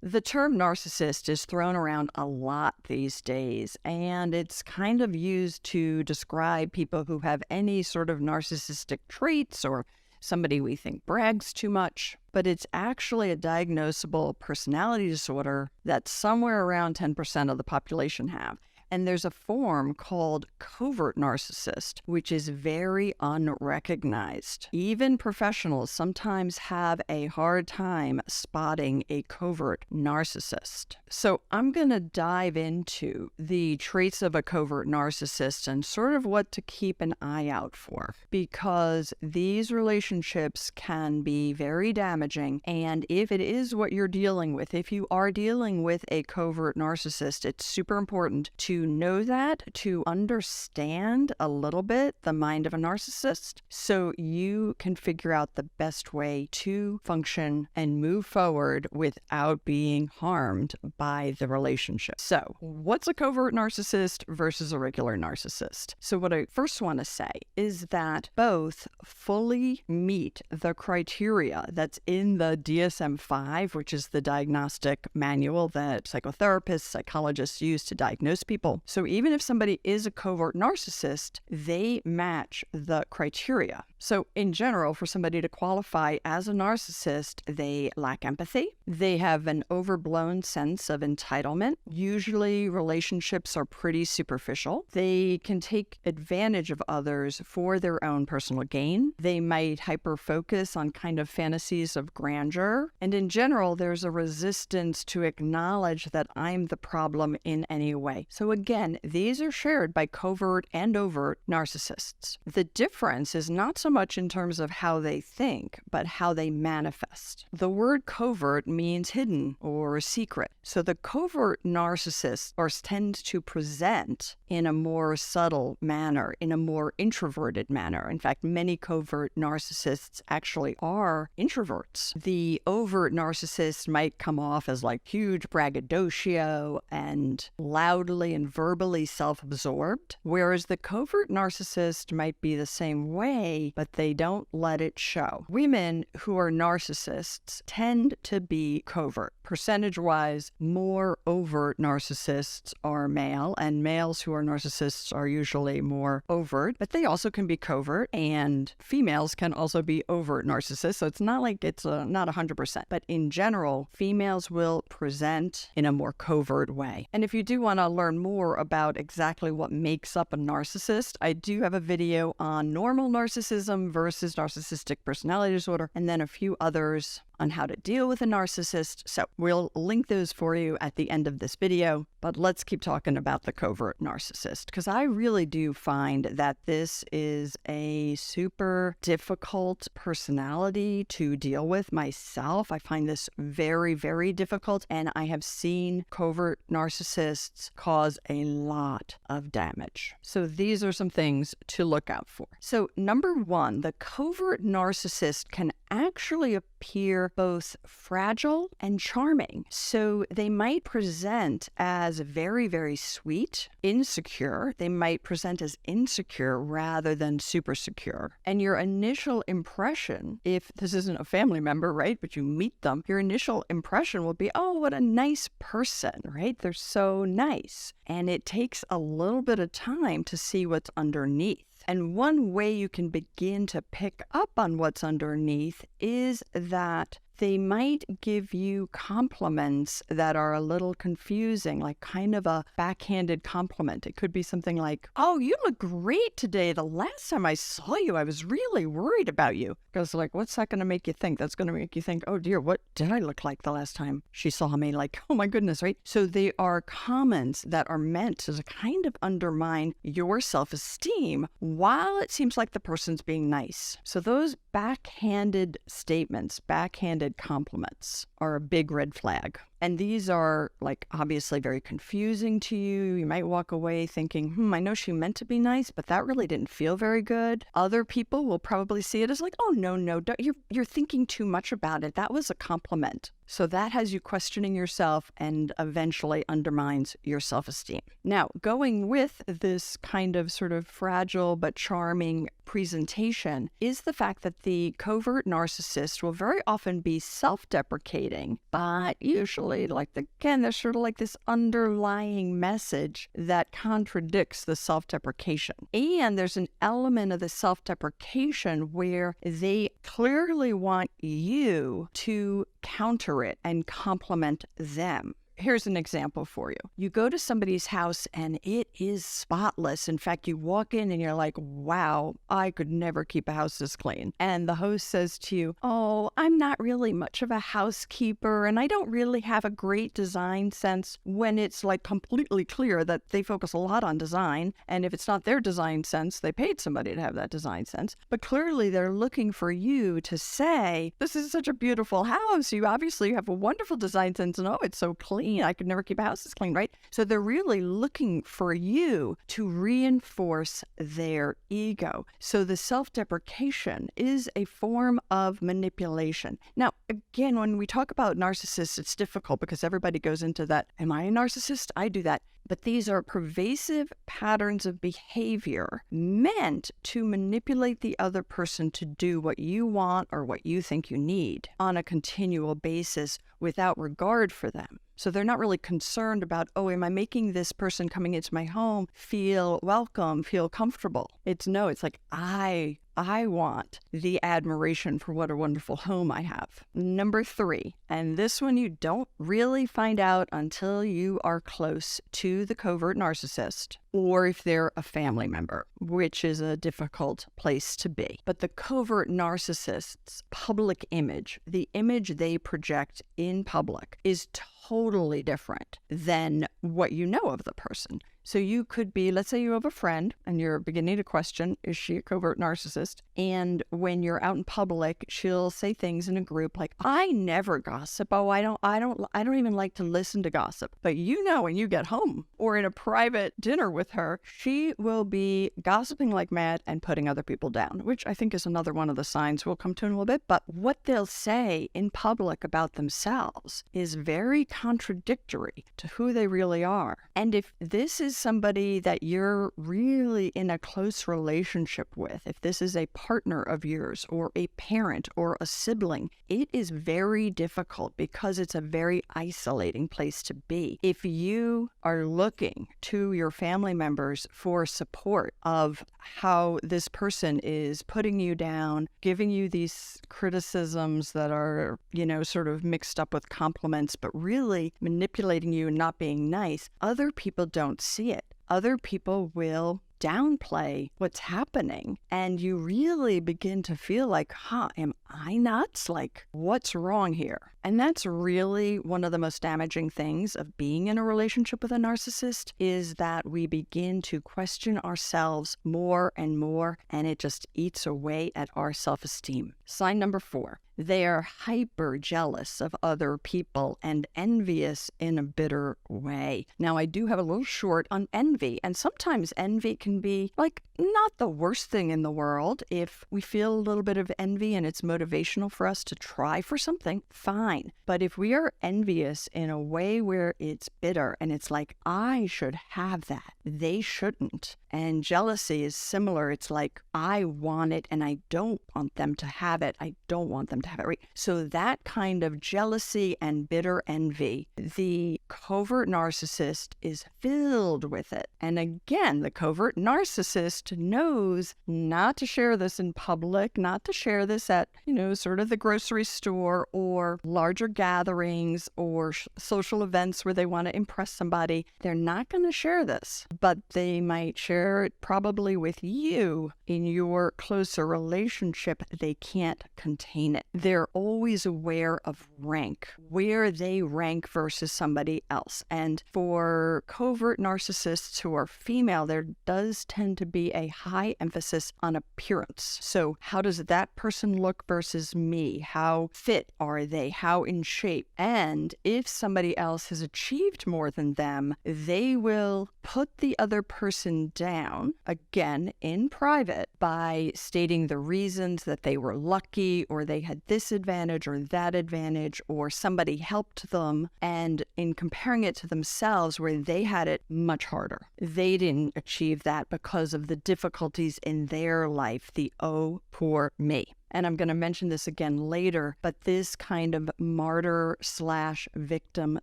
The term narcissist is thrown around a lot these days, and it's kind of used to describe people who have any sort of narcissistic traits or somebody we think brags too much. But it's actually a diagnosable personality disorder that somewhere around 10% of the population have. And there's a form called Covert Narcissist, which is very unrecognized. Even professionals sometimes have a hard time spotting a covert narcissist. So I'm going to dive into the traits of a covert narcissist and sort of what to keep an eye out for, because these relationships can be very damaging. And if it is what you're dealing with, if you are dealing with a covert narcissist, it's super important to know that, to understand a little bit the mind of a narcissist so you can figure out the best way to function and move forward without being harmed by the relationship. So, what's a covert narcissist versus a regular narcissist? So what I first want to say is that both fully meet the criteria that's in the DSM-5, which is the diagnostic manual that psychotherapists, psychologists use to diagnose people. So even if somebody is a covert narcissist, they match the criteria. So in general, for somebody to qualify as a narcissist, they lack empathy. They have an overblown sense of entitlement. Usually relationships are pretty superficial. They can take advantage of others for their own personal gain. They might hyper-focus on kind of fantasies of grandeur. And in general, there's a resistance to acknowledge that I'm the problem in any way. So again, these are shared by covert and overt narcissists. The difference is not so much in terms of how they think, but how they manifest. The word covert means hidden or secret. So the covert narcissists tend to present in a more subtle manner, in a more introverted manner. In fact, many covert narcissists actually are introverts. The overt narcissist might come off as like huge braggadocio and loudly and verbally self-absorbed, whereas the covert narcissist might be the same way, but they don't let it show. Women who are narcissists tend to be covert. Percentage-wise, more overt narcissists are male, and males who are narcissists are usually more overt, but they also can be covert, and females can also be overt narcissists, so it's not like it's not 100%. But in general, females will present in a more covert way. And if you do want to learn more about exactly what makes up a narcissist, I do have a video on normal narcissism versus narcissistic personality disorder, and then a few others on how to deal with a narcissist. So we'll link those for you at the end of this video, but let's keep talking about the covert narcissist, because I really do find that this is a super difficult personality to deal with myself. I find this very, very difficult, and I have seen covert narcissists cause a lot of damage. So these are some things to look out for. So number one, the covert narcissist can actually appear both fragile and charming. So they might present as very, very sweet, insecure. They might present as insecure rather than super secure. And your initial impression, if this isn't a family member, right, but you meet them, your initial impression will be, oh, what a nice person, right? They're so nice. And it takes a little bit of time to see what's underneath. And one way you can begin to pick up on what's underneath is that they might give you compliments that are a little confusing, like kind of a backhanded compliment. It could be something like, oh, you look great today. The last time I saw you, I was really worried about you. Because like, what's that going to make you think? That's going to make you think, oh dear, what did I look like the last time she saw me? Like, oh my goodness, right? So they are comments that are meant to kind of undermine your self-esteem while it seems like the person's being nice. So those backhanded statements, backhanded compliments are a big red flag. And these are like obviously very confusing to you. You might walk away thinking, I know she meant to be nice, but that really didn't feel very good. Other people will probably see it as like, oh, no, you're thinking too much about it. That was a compliment. So that has you questioning yourself and eventually undermines your self-esteem. Now, going with this kind of sort of fragile but charming presentation is the fact that the covert narcissist will very often be self-deprecating, but usually, there's sort of like this underlying message that contradicts the self-deprecation. And there's an element of the self-deprecation where they clearly want you to counter it and compliment them. Here's an example for you. You go to somebody's house and it is spotless. In fact, you walk in and you're like, wow, I could never keep a house this clean. And the host says to you, oh, I'm not really much of a housekeeper and I don't really have a great design sense, when it's like completely clear that they focus a lot on design. And if it's not their design sense, they paid somebody to have that design sense. But clearly they're looking for you to say, this is such a beautiful house. You obviously have a wonderful design sense and oh, it's so clean. I could never keep a house this clean, right? So they're really looking for you to reinforce their ego. So the self-deprecation is a form of manipulation. Now, again, when we talk about narcissists, it's difficult because everybody goes into that, am I a narcissist? I do that. But these are pervasive patterns of behavior meant to manipulate the other person to do what you want or what you think you need on a continual basis without regard for them. So they're not really concerned about, oh, am I making this person coming into my home feel welcome, feel comfortable? It's like, I want the admiration for what a wonderful home I have. Number 3, and this one you don't really find out until you are close to the covert narcissist, or if they're a family member, which is a difficult place to be. But the covert narcissist's public image, the image they project in public, is totally different than what you know of the person. So you could be, let's say you have a friend and you're beginning to question, is she a covert narcissist? And when you're out in public, she'll say things in a group like, I never gossip. Oh, I don't even like to listen to gossip. But when you get home or in a private dinner with her, she will be gossiping like mad and putting other people down, which I think is another one of the signs we'll come to in a little bit. But what they'll say in public about themselves is very contradictory to who they really are. And if this is somebody that you're really in a close relationship with, if this is a partner of yours or a parent or a sibling, it is very difficult because it's a very isolating place to be. If you are looking to your family members for support of how this person is putting you down, giving you these criticisms that are, sort of mixed up with compliments, but really manipulating you and not being nice, other people don't see it. Other people will downplay what's happening, and you really begin to feel like, am I nuts? Like, what's wrong here? And that's really one of the most damaging things of being in a relationship with a narcissist, is that we begin to question ourselves more and more, and it just eats away at our self-esteem. Sign number 4. They are hyper jealous of other people and envious in a bitter way. Now, I do have a little short on envy, and sometimes envy can be not the worst thing in the world. If we feel a little bit of envy and it's motivational for us to try for something, fine. But if we are envious in a way where it's bitter and it's like, I should have that, they shouldn't. And jealousy is similar. It's like, I want it and I don't want them to have it. I don't want them to have it, right? So that kind of jealousy and bitter envy, the covert narcissist is filled with it. And again, the covert narcissist knows not to share this in public, not to share this at, sort of the grocery store or larger gatherings or social events where they want to impress somebody. They're not going to share this, but they might share it probably with you in your closer relationship. They can't contain it. They're always aware of rank, where they rank versus somebody else. And for covert narcissists who are female, there does tend to be a high emphasis on appearance. So how does that person look versus me? How fit are they? How in shape? And if somebody else has achieved more than them, they will put the other person down down, again in private, by stating the reasons that they were lucky or they had this advantage or that advantage or somebody helped them, and in comparing it to themselves where they had it much harder. They didn't achieve that because of the difficulties in their life, the oh, poor me. And I'm going to mention this again later, but this kind of martyr/victim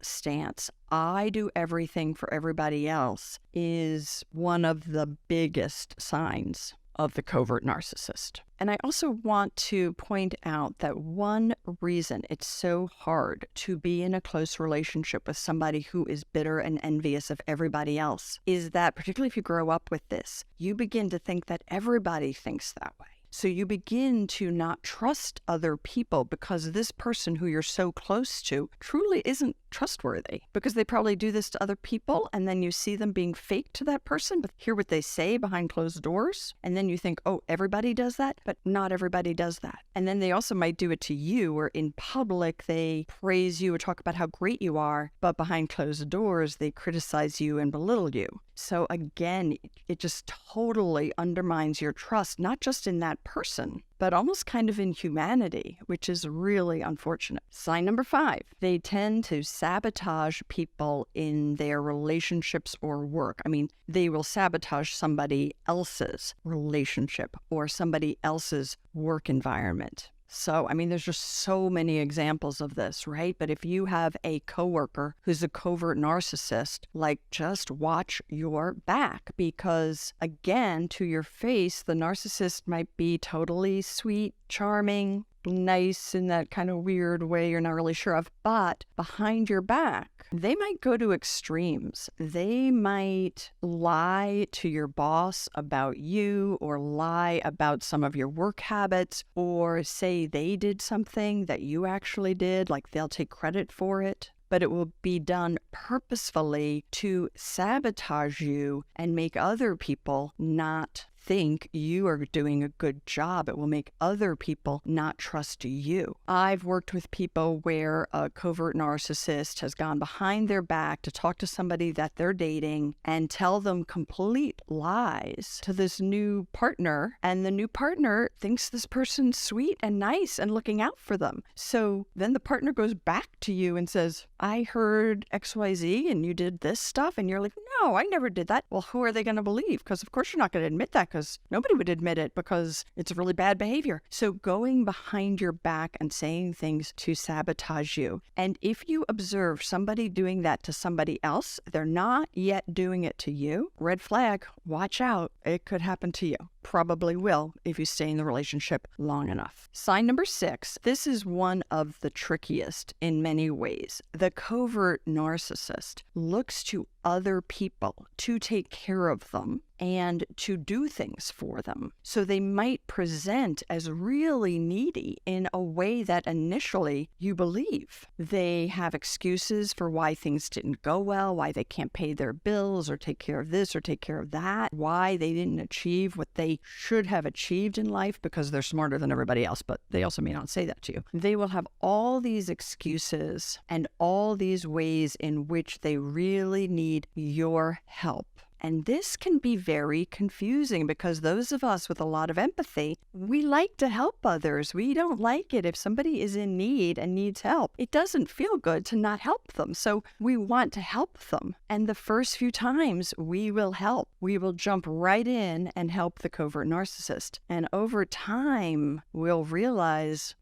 stance, I do everything for everybody else, is one of the biggest signs of the covert narcissist. And I also want to point out that one reason it's so hard to be in a close relationship with somebody who is bitter and envious of everybody else is that, particularly if you grow up with this, you begin to think that everybody thinks that way. So you begin to not trust other people because this person who you're so close to truly isn't trustworthy, because they probably do this to other people, and then you see them being fake to that person, but hear what they say behind closed doors, and then you think, oh, everybody does that, but not everybody does that. And then they also might do it to you, or in public they praise you or talk about how great you are, but behind closed doors they criticize you and belittle you. So again, it just totally undermines your trust, not just in that person, but almost kind of in humanity, which is really unfortunate. Sign number 5, they tend to sabotage people in their relationships or work. I mean, they will sabotage somebody else's relationship or somebody else's work environment. So, I mean, there's just so many examples of this, right? But if you have a coworker who's a covert narcissist, like, just watch your back, because again, to your face, the narcissist might be totally sweet, charming, nice in that kind of weird way you're not really sure of, but behind your back, they might go to extremes. They might lie to your boss about you, or lie about some of your work habits, or say they did something that you actually did, like they'll take credit for it. But it will be done purposefully to sabotage you and make other people not think you are doing a good job. It will make other people not trust you. I've worked with people where a covert narcissist has gone behind their back to talk to somebody that they're dating and tell them complete lies to this new partner, and the new partner thinks this person's sweet and nice and looking out for them. So then the partner goes back to you and says, I heard XYZ and you did this stuff, and you're like, no, I never did that. Well, who are they going to believe? Because of course you're not going to admit that, because nobody would admit it, because it's really bad behavior. So going behind your back and saying things to sabotage you. And if you observe somebody doing that to somebody else, they're not yet doing it to you, red flag, watch out. It could happen to you. Probably will if you stay in the relationship long enough. Sign number 6. This is one of the trickiest in many ways. The covert narcissist looks to other people to take care of them and to do things for them. So they might present as really needy in a way that initially you believe. They have excuses for why things didn't go well, why they can't pay their bills or take care of this or take care of that, why they didn't achieve what they should have achieved in life because they're smarter than everybody else, but they also may not say that to you. They will have all these excuses and all these ways in which they really need your help. And this can be very confusing, because those of us with a lot of empathy, we like to help others. We don't like it if somebody is in need and needs help. It doesn't feel good to not help them. So we want to help them. And the first few times we will help. We will jump right in and help the covert narcissist. And over time, we'll realize,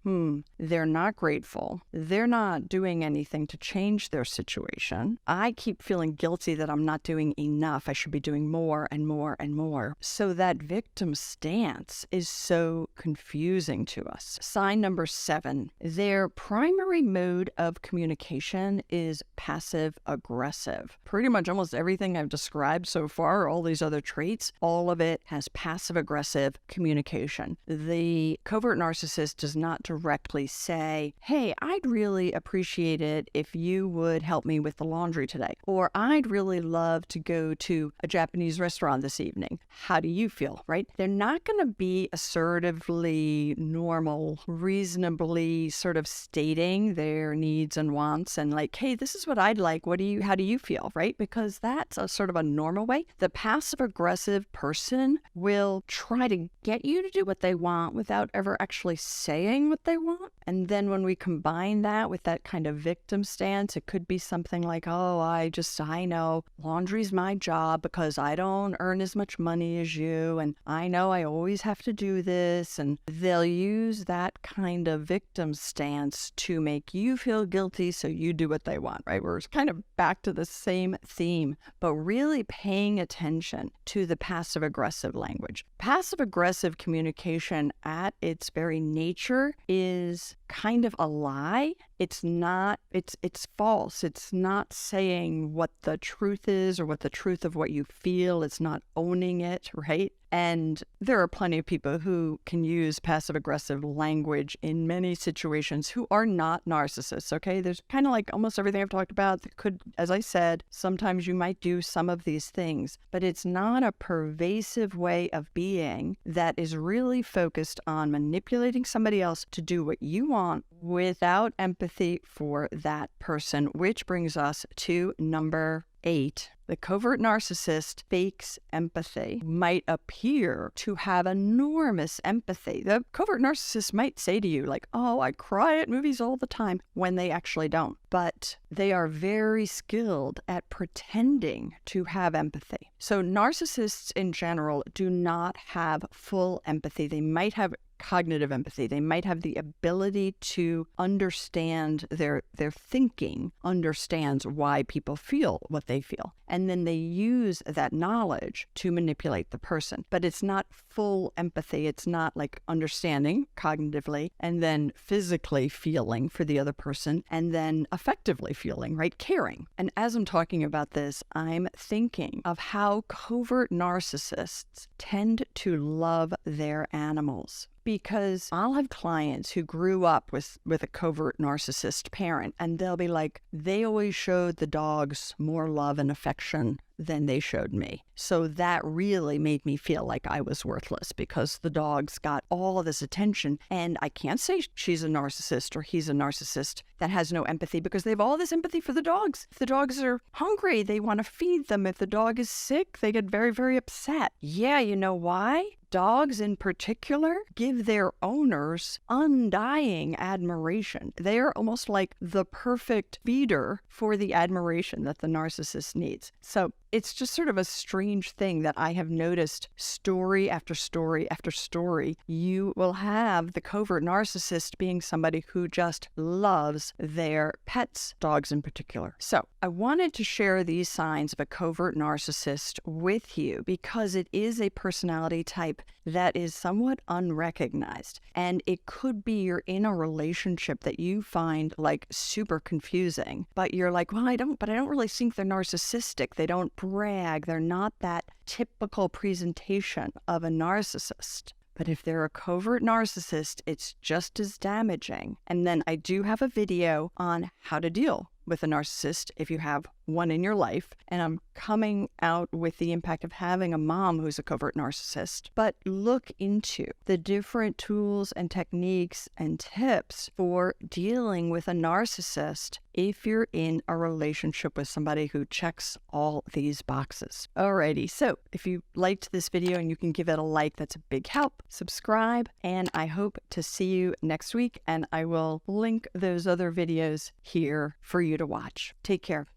they're not grateful. They're not doing anything to change their situation. I keep feeling guilty that I'm not doing enough. I should be doing more and more and more. So that victim stance is so confusing to us. Sign number 7, their primary mode of communication is passive aggressive. Pretty much almost everything I've described so far, all these other traits, all of it has passive aggressive communication. The covert narcissist does not directly say, hey, I'd really appreciate it if you would help me with the laundry today, or I'd really love to go to a Japanese restaurant this evening. How do you feel, right? They're not going to be assertively normal, reasonably sort of stating their needs and wants and like, hey, this is what I'd like. How do you feel, right? Because that's a sort of a normal way. The passive aggressive person will try to get you to do what they want without ever actually saying what they want. And then when we combine that with that kind of victim stance, it could be something like, oh, I know laundry's my job because I don't earn as much money as you. And I know I always have to do this. And they'll use that kind of victim stance to make you feel guilty so you do what they want, right? We're kind of back to the same theme, but really paying attention to the passive aggressive language. Passive aggressive communication at its very nature is kind of a lie. It's false. It's not saying what the truth is or what the truth of what you feel. It's not owning it, right? And there are plenty of people who can use passive-aggressive language in many situations who are not narcissists, okay? There's kind of like almost everything I've talked about that could, as I said, sometimes you might do some of these things, but it's not a pervasive way of being that is really focused on manipulating somebody else to do what you want without empathy for that person, which brings us to number 8. The covert narcissist fakes empathy, might appear to have enormous empathy. The covert narcissist might say to you, like, oh, I cry at movies all the time, when they actually don't. But they are very skilled at pretending to have empathy. So narcissists in general do not have full empathy. They might have cognitive empathy. They might have the ability to understand their thinking, understands why people feel what they feel. And then they use that knowledge to manipulate the person. But it's not full empathy. It's not like understanding cognitively and then physically feeling for the other person and then affectively feeling, right? Caring. And as I'm talking about this, I'm thinking of how covert narcissists tend to love their animals. Because I'll have clients who grew up with a covert narcissist parent, and they'll be like, they always showed the dogs more love and affection than they showed me. So that really made me feel like I was worthless because the dogs got all of this attention. And I can't say she's a narcissist or he's a narcissist that has no empathy because they have all this empathy for the dogs. If the dogs are hungry, they want to feed them. If the dog is sick, they get very, very upset. Yeah, you know why? Dogs in particular give their owners undying admiration. They're almost like the perfect feeder for the admiration that the narcissist needs. So it's just sort of a strange thing that I have noticed story after story after story. You will have the covert narcissist being somebody who just loves their pets, dogs in particular. So I wanted to share these signs of a covert narcissist with you because it is a personality type that is somewhat unrecognized. And it could be you're in a relationship that you find like super confusing, but you're like, well, I don't really think they're narcissistic. They don't brag. They're not that typical presentation of a narcissist. But if they're a covert narcissist, it's just as damaging. And then I do have a video on how to deal with a narcissist if you have one in your life. And I'm coming out with the impact of having a mom who's a covert narcissist. But look into the different tools and techniques and tips for dealing with a narcissist if you're in a relationship with somebody who checks all these boxes. Alrighty, so if you liked this video and you can give it a like, that's a big help. Subscribe, and I hope to see you next week, and I will link those other videos here for you to watch. Take care.